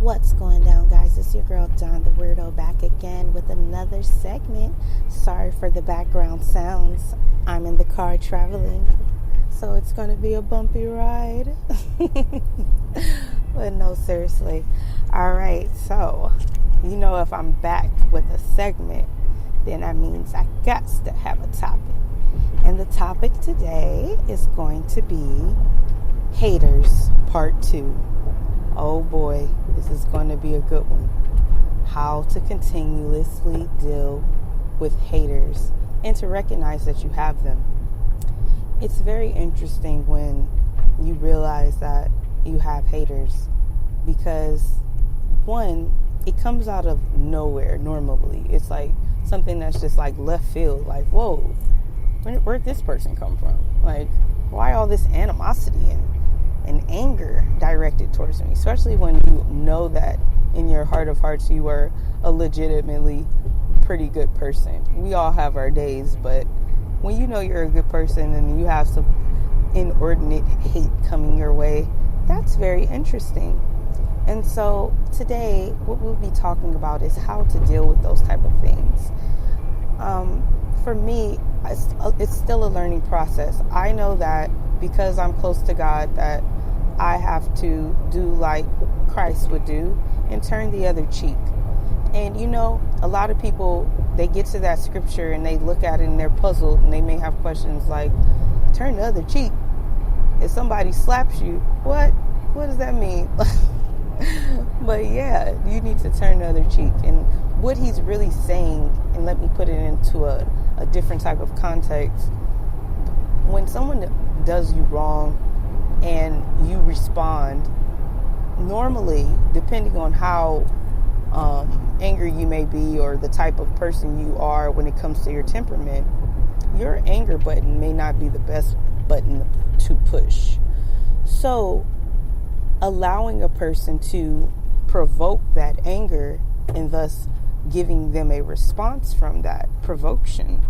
What's going down, guys? It's your girl Don The Weirdo back again with another segment. Sorry for the background sounds. I'm in the car traveling, so it's going to be a bumpy ride. But no, seriously. Alright, so if I'm back with a segment, then that means I got to have a topic. And the topic today is going to be haters part 2. Oh boy, this is going to be a good one. How to continuously deal with haters and to recognize that you have them. It's very interesting when you realize that you have haters because, one, it comes out of nowhere normally. It's like something that's just like left field. Like, whoa, where'd this person come from? Like, why all this animosity and anger directed towards me, especially when you know that in your heart of hearts you are a legitimately pretty good person. We all have our days, but when you know you're a good person and you have some inordinate hate coming your way, that's very interesting. And so today what we'll be talking about is how to deal with those type of things. For me, it's still a learning process. I know that because I'm close to God that I have to do like Christ would do and turn the other cheek. And a lot of people, they get to that scripture and they look at it and they're puzzled and they may have questions like, turn the other cheek. If somebody slaps you, what does that mean? But yeah, you need to turn the other cheek. And what he's really saying, and let me put it into a different type of context. When someone does you wrong and you respond, normally, depending on how angry you may be or the type of person you are when it comes to your temperament, your anger button may not be the best button to push. So, allowing a person to provoke that anger and thus giving them a response from that provocation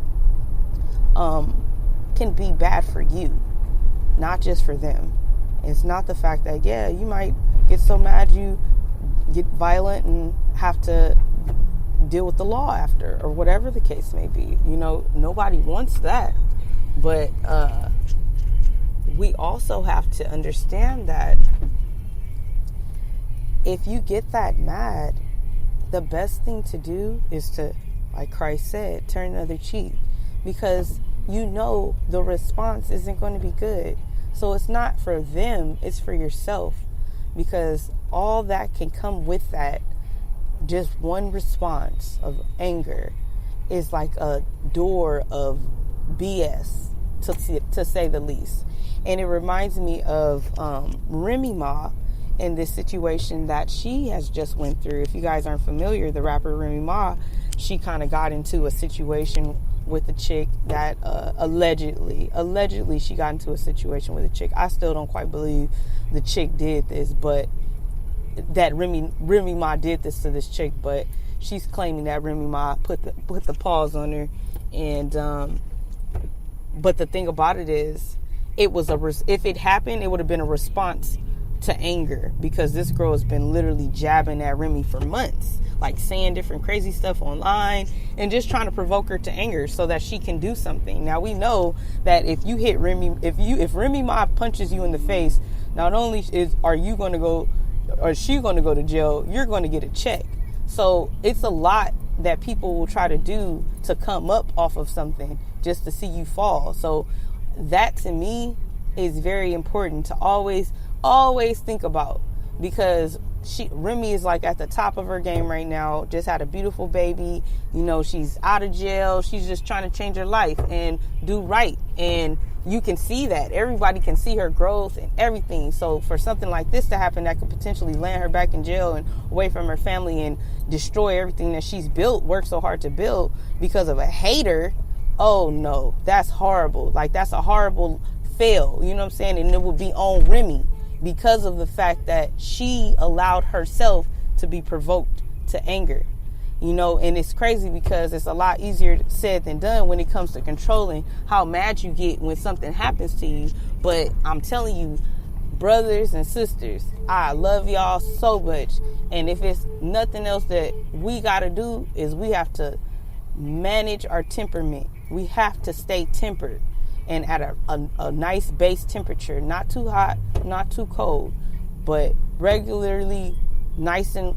can be bad for you, not just for them. It's not the fact that, you might get so mad you get violent and have to deal with the law after, or whatever the case may be. Nobody wants that. But we also have to understand that if you get that mad, the best thing to do is to, like Christ said, turn the other cheek, because the response isn't going to be good. So it's not for them, it's for yourself, because all that can come with that, just one response of anger is like a door of BS, to say the least. And it reminds me of Remy Ma in this situation that she has just went through. If you guys aren't familiar, the rapper Remy Ma, she kind of got into a situation with a chick that allegedly she got into a situation with a chick. I still don't quite believe the chick did this, but that Remy Ma did this to this chick, but she's claiming that Remy Ma put the paws on her. And but the thing about it is, if it happened, it would have been a response to anger, because this girl has been literally jabbing at Remy for months, like saying different crazy stuff online and just trying to provoke her to anger so that she can do something. Now we know that if you hit Remy, if Remy Ma punches you in the face, not only are you going to go, or she going to go to jail, you're going to get a check. So it's a lot that people will try to do to come up off of something just to see you fall. So that to me is very important to always think about, because Remy is like at the top of her game right now, just had a beautiful baby, she's out of jail, she's just trying to change her life and do right, and you can see that, everybody can see her growth and everything. So for something like this to happen that could potentially land her back in jail and away from her family and destroy everything that she's worked so hard to build because of a hater, oh no, that's horrible. Like, that's a horrible fail, you know what I'm saying? And it would be on Remy, because of the fact that she allowed herself to be provoked to anger. And it's crazy because it's a lot easier said than done when it comes to controlling how mad you get when something happens to you. But I'm telling you, brothers and sisters, I love y'all so much. And if it's nothing else that we got to do, is we have to manage our temperament. We have to stay tempered and at a nice base temperature, not too hot, not too cold, but regularly nice and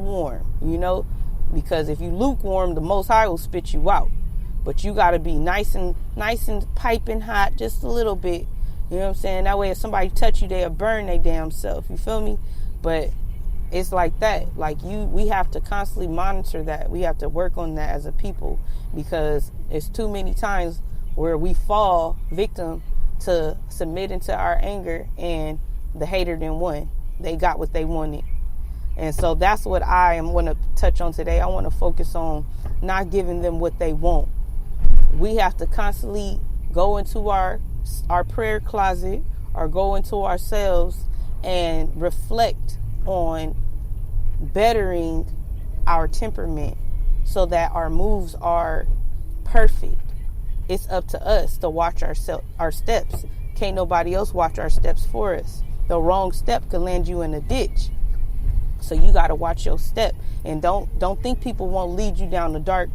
warm, because if you lukewarm, the Most High will spit you out. But you got to be nice and piping hot, just a little bit. You know what I'm saying? That way, if somebody touch you, they'll burn their damn self. You feel me? But it's like that. Like we have to constantly monitor that. We have to work on that as a people, because it's too many times where we fall victim to submitting to our anger, and the hater then won. They got what they wanted. And so that's what I want to touch on today. I want to focus on not giving them what they want. We have to constantly go into our prayer closet or go into ourselves and reflect on bettering our temperament so that our moves are perfect. It's up to us to watch our steps. Can't nobody else watch our steps for us. The wrong step could land you in a ditch. So you got to watch your step, and don't think people won't lead you down the dark,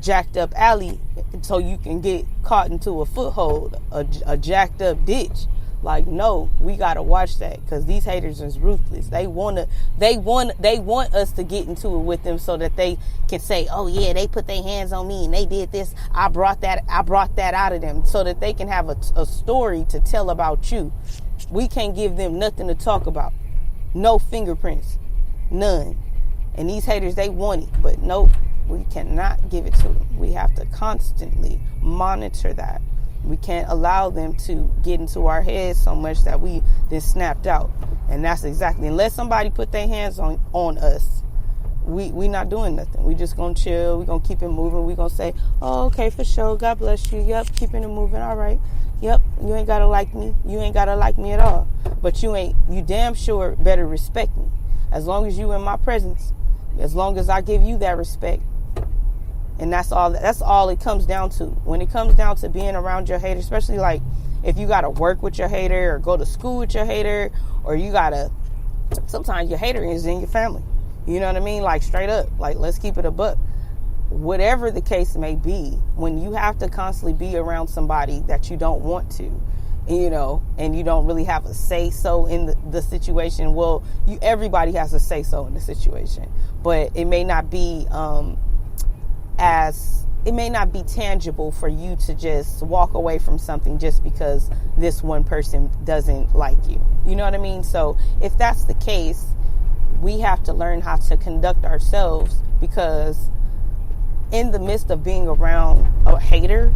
jacked up alley so you can get caught into a foothold, a jacked up ditch. Like, no, we got to watch that, because these haters is ruthless. They want us to get into it with them so that they can say, oh yeah, they put their hands on me and they did this. I brought that out of them, so that they can have a story to tell about you. We can't give them nothing to talk about. No fingerprints. None. And these haters, they want it, but nope, we cannot give it to them. We have to constantly monitor that. We can't allow them to get into our heads so much that we then snapped out. And that's exactly, unless somebody put their hands on us, we not doing nothing. We just gonna chill. We gonna keep it moving. We gonna say, oh, okay, for sure. God bless you. Yep, keeping it moving. All right. Yep, you ain't gotta like me. You ain't gotta like me at all. But you damn sure better respect me. As long as you in my presence, as long as I give you that respect. And that's all it comes down to. When it comes down to being around your hater, especially like if you got to work with your hater or go to school with your hater, or sometimes your hater is in your family. You know what I mean? Like straight up, like let's keep it a buck. Whatever the case may be, when you have to constantly be around somebody that you don't want to, and you don't really have a say-so in the situation. Well, everybody has a say-so in the situation, but it may not be tangible for you to just walk away from something just because this one person doesn't like you. You know what I mean? So if that's the case, we have to learn how to conduct ourselves, because in the midst of being around a hater,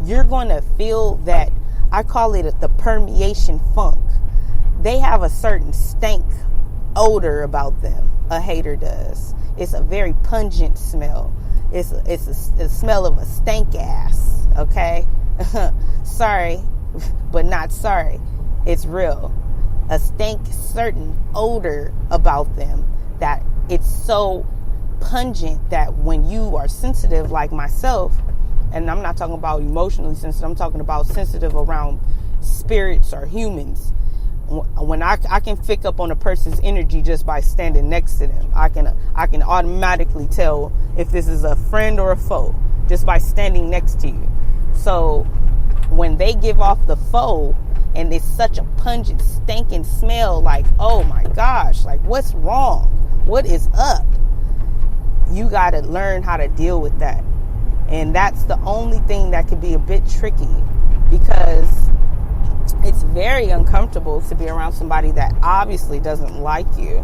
you're going to feel that, I call it the permeation funk. They have a certain stank odor about them. A hater does. It's a very pungent smell. It's a smell of a stank ass. Okay? Sorry, but not sorry. It's real. A certain odor about them that it's so pungent that when you are sensitive like myself, and I'm not talking about emotionally sensitive, I'm talking about sensitive around spirits or humans. When I can pick up on a person's energy just by standing next to them. I can automatically tell if this is a friend or a foe just by standing next to you. So when they give off the foe and it's such a pungent, stinking smell, like, oh my gosh, like what's wrong? What is up? You got to learn how to deal with that. And that's the only thing that could be a bit tricky, because it's very uncomfortable to be around somebody that obviously doesn't like you.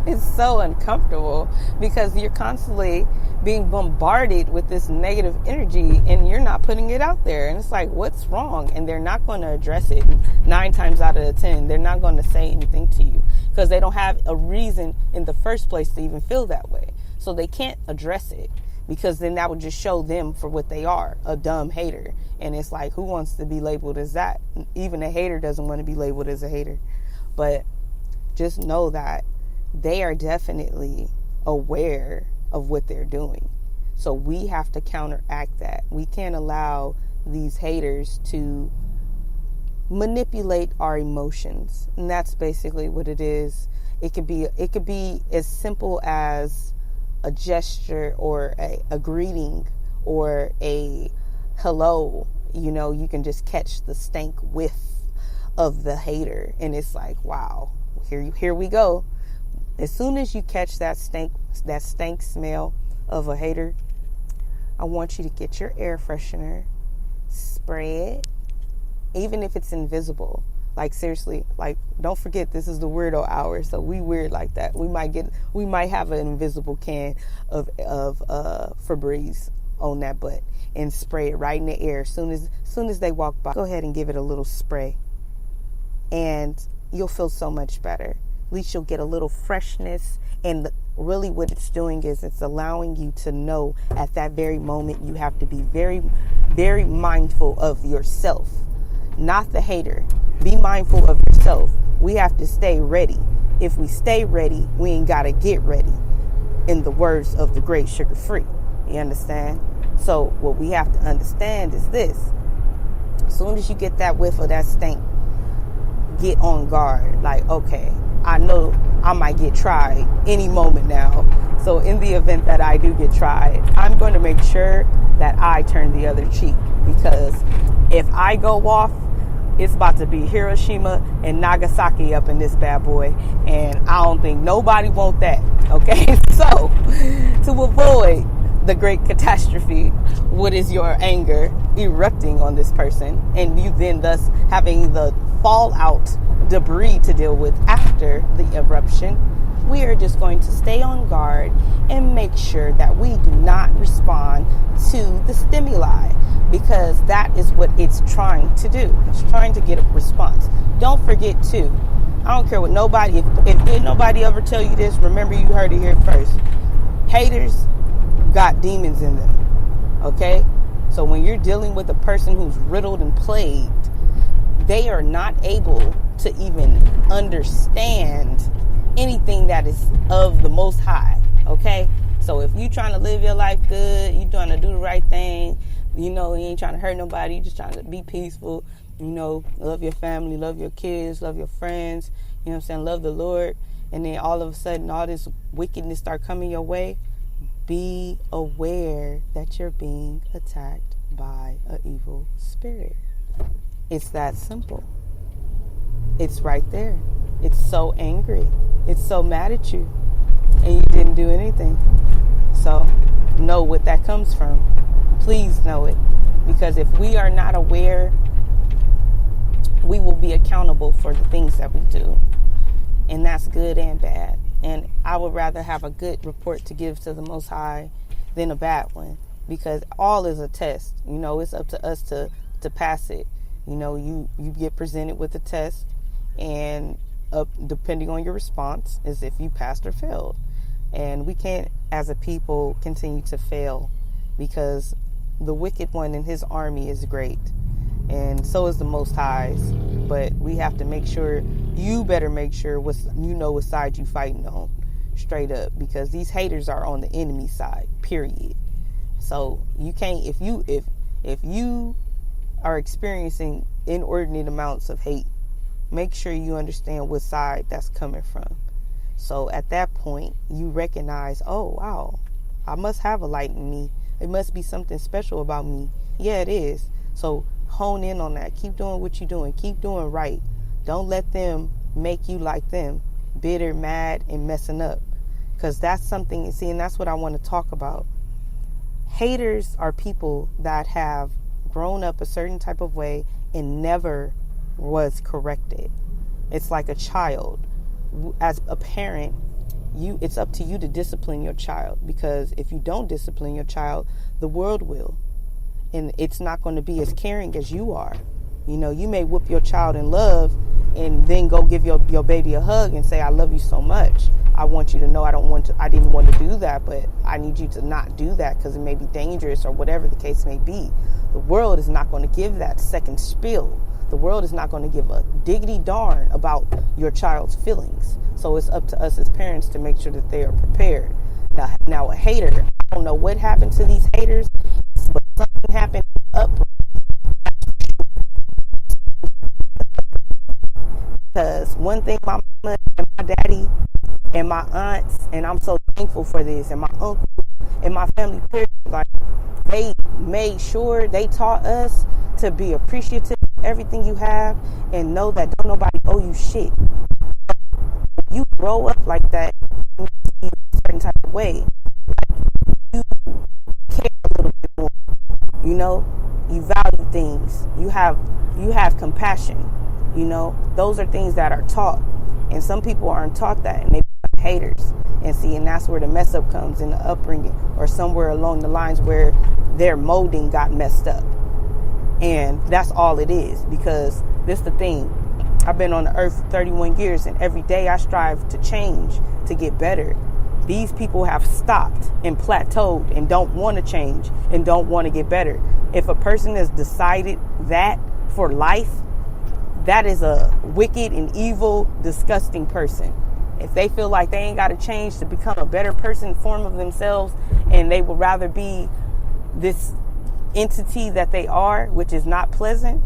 It's so uncomfortable because you're constantly being bombarded with this negative energy and you're not putting it out there. And it's like, what's wrong? And they're not going to address it 9 times out of 10. They're not going to say anything to you because they don't have a reason in the first place to even feel that way. So they can't address it, because then that would just show them for what they are, a dumb hater. And it's like, who wants to be labeled as that? Even a hater doesn't want to be labeled as a hater. But just know that they are definitely aware of what they're doing. So we have to counteract that. We can't allow these haters to manipulate our emotions. And that's basically what it is. It could be as simple as a gesture or a greeting or a hello. You can just catch the stank whiff of the hater, and it's like, wow, here we go. As soon as you catch that stank smell of a hater, I want you to get your air freshener, spray it, even if it's invisible. Like, seriously, like, don't forget, this is the weirdo hour, so we weird like that. We might have an invisible can of Febreze on that butt and spray it right in the air. Soon as they walk by, go ahead and give it a little spray, and you'll feel so much better. At least you'll get a little freshness. And really what it's doing is it's allowing you to know at that very moment you have to be very, very mindful of yourself, not the hater. Be mindful of yourself. We have to stay ready. If we stay ready, we ain't got to get ready, in the words of the great Sugar Free. You understand? So what we have to understand is this. As soon as you get that whiff of that stink, get on guard. Like, okay, I know I might get tried any moment now. So in the event that I do get tried, I'm going to make sure that I turn the other cheek, because if I go off, it's about to be Hiroshima and Nagasaki up in this bad boy. And I don't think nobody want that. Okay. So to avoid the great catastrophe, what is your anger erupting on this person, and you then thus having the fallout debris to deal with after the eruption, we are just going to stay on guard and make sure that we do not respond to the stimuli, because that is what it's trying to do. It's trying to get a response. Don't forget too, I don't care what nobody, if did nobody ever tell you this, remember you heard it here first. Haters got demons in them. Okay? So when you're dealing with a person who's riddled and plagued, they are not able to even understand anything that is of the Most High. Okay? So if you're trying to live your life good, you're trying to do the right thing, you ain't trying to hurt nobody, you're just trying to be peaceful, love your family, love your kids, love your friends, love the Lord, and then all of a sudden all this wickedness start coming your way, be aware that you're being attacked by an evil spirit. It's that simple. It's right there. It's so angry. It's so mad at you, and you didn't do anything. So know what that comes from. Please know it, because if we are not aware, we will be accountable for the things that we do, and that's good and bad. And I would rather have a good report to give to the Most High than a bad one, because all is a test. It's up to us to pass it. You get presented with a test, and depending on your response is if you passed or failed. And we can't, as a people, continue to fail, because the wicked one and his army is great, and so is the Most High's. But we have to make sure, you better make sure what side you fighting on, straight up, because these haters are on the enemy side, period. So you can't, if you are experiencing inordinate amounts of hate, make sure you understand what side that's coming from. So at that point, you recognize, oh, wow, I must have a light in me. It must be something special about me. Yeah, it is. So hone in on that. Keep doing what you're doing. Keep doing right. Don't let them make you like them, bitter, mad, and messing up. Because that's something, and that's what I want to talk about. Haters are people that have grown up a certain type of way and never was corrected. It's like a child. As a parent, it's up to you to discipline your child, because if you don't discipline your child, the world will. And it's not going to be as caring as you are. You may whoop your child in love and then go give your baby a hug and say, I love you so much. I want you to know I didn't want to do that, but I need you to not do that because it may be dangerous or whatever the case may be. The world is not going to give that second spiel. The world is not going to give a diggity darn about your child's feelings. So it's up to us as parents to make sure that they are prepared. Now a hater, I don't know what happened to these haters, but something happened up Because one thing my mama and my daddy and my aunts, and I'm so thankful for this, and my uncle and my family, period, like, they made sure they taught us to be appreciative of everything you have and know that don't nobody owe you shit. When you grow up like that, you see a certain type of way, like, you care a little bit more, you know, you value things, you have compassion, you know. Those are things that are taught, and some people aren't taught that, and they become haters. And see, and that's where the mess up comes, in the upbringing, or somewhere along the lines where their molding got messed up. And that's all it is, because this the thing. I've been on the earth for 31 years, and every day I strive to change, to get better. These people have stopped and plateaued and don't want to change and don't want to get better. If a person has decided that for life, that is a wicked and evil, disgusting person. If they feel like they ain't got to change to become a better person, form of themselves, and they would rather be this entity that they are, which is not pleasant,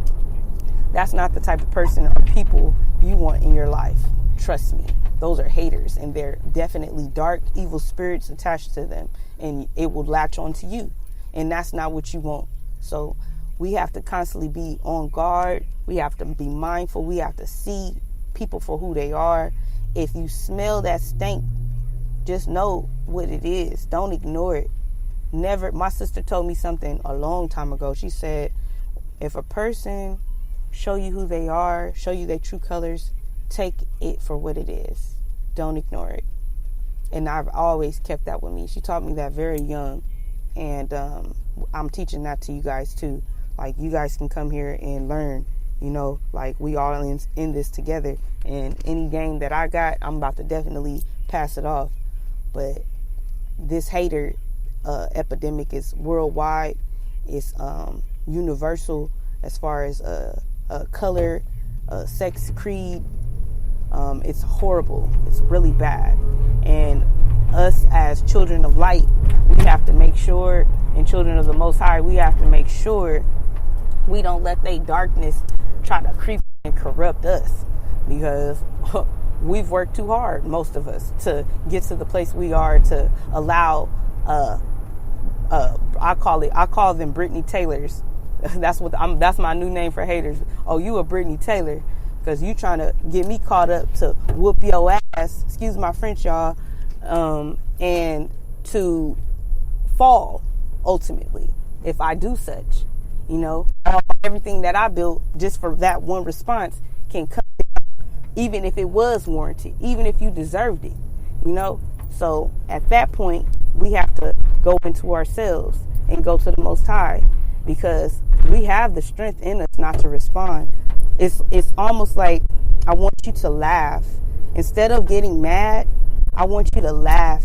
that's not the type of person or people you want in your life. Trust me. Those are haters, and they're definitely dark, evil spirits attached to them, and it will latch onto you, and that's not what you want. So we have to constantly be on guard. We have to be mindful. We have to see people for who they are. If you smell that stink, just know what it is. Don't ignore it. Never. My sister told me something a long time ago. She said, if a person show you who they are, show you their true colors, take it for what it is. Don't ignore it. And I've always kept that with me. She taught me that very young. And I'm teaching that to you guys too. Like, you guys can come here and learn, you know, like, we all in this together. And any game that I got, I'm about to definitely pass it off. But this hater epidemic is worldwide. It's universal as far as color, sex, creed. It's horrible. It's really bad. And us as children of light, we have to make sure, and children of the Most High, we have to make sure we don't let their darkness try to creep and corrupt us, because we've worked too hard, most of us, to get to the place we are, to allow I call them Brittany Taylors. That's my new name for haters. Oh, you a Brittany Taylor, because you trying to get me caught up to whoop your ass, excuse my French, y'all, and to fall ultimately if I do such. You know, everything that I built just for that one response can come down, even if it was warranted, even if you deserved it, you know. So at that point, we have to go into ourselves and go to the Most High, because we have the strength in us not to respond. It's almost like I want you to laugh. Instead of getting mad, I want you to laugh.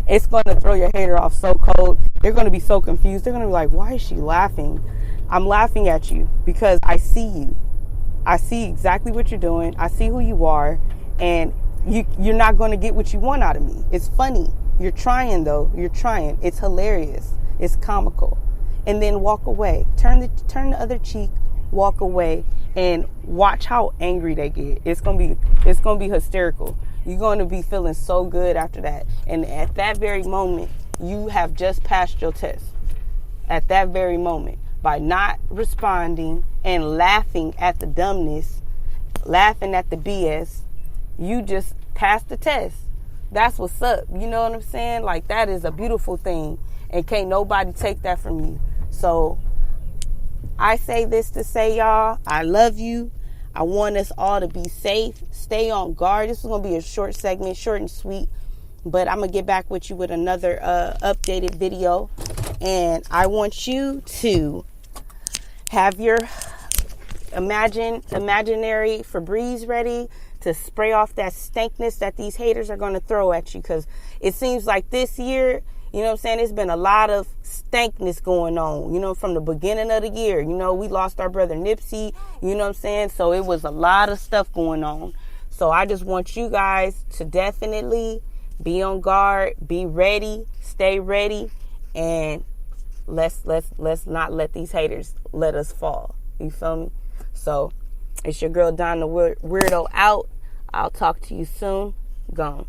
It's going to throw your hater off so cold. They're going to be so confused. They're going to be like, why is she laughing? I'm laughing at you because I see you. I see exactly what you're doing. I see who you are. And you're not going to get what you want out of me. It's funny. You're trying, though. You're trying. It's hilarious. It's comical. And then walk away. Turn the other cheek. Walk away and watch how angry they get. It's gonna be hysterical. You're going to be feeling so good after that. And at that very moment, you have just passed your test. At that very moment, by not responding and laughing at the dumbness, laughing at the BS, you just passed the test. That's what's up. You know what I'm saying? Like, that is a beautiful thing, and can't nobody take that from you. So I say this to say, y'all, I love you. I want us all to be safe. Stay on guard. This is going to be a short segment, short and sweet. But I'm going to get back with you with another updated video. And I want you to have your imaginary Febreze ready to spray off that stankness that these haters are going to throw at you. Because it seems like this year, you know what I'm saying, there's been a lot of stankness going on, you know, from the beginning of the year. You know, we lost our brother Nipsey, you know what I'm saying? So it was a lot of stuff going on. So I just want you guys to definitely be on guard, be ready, stay ready, and let's not let these haters let us fall. You feel me? So It's your girl Don The Weirdo out. I'll talk to you soon. Gone.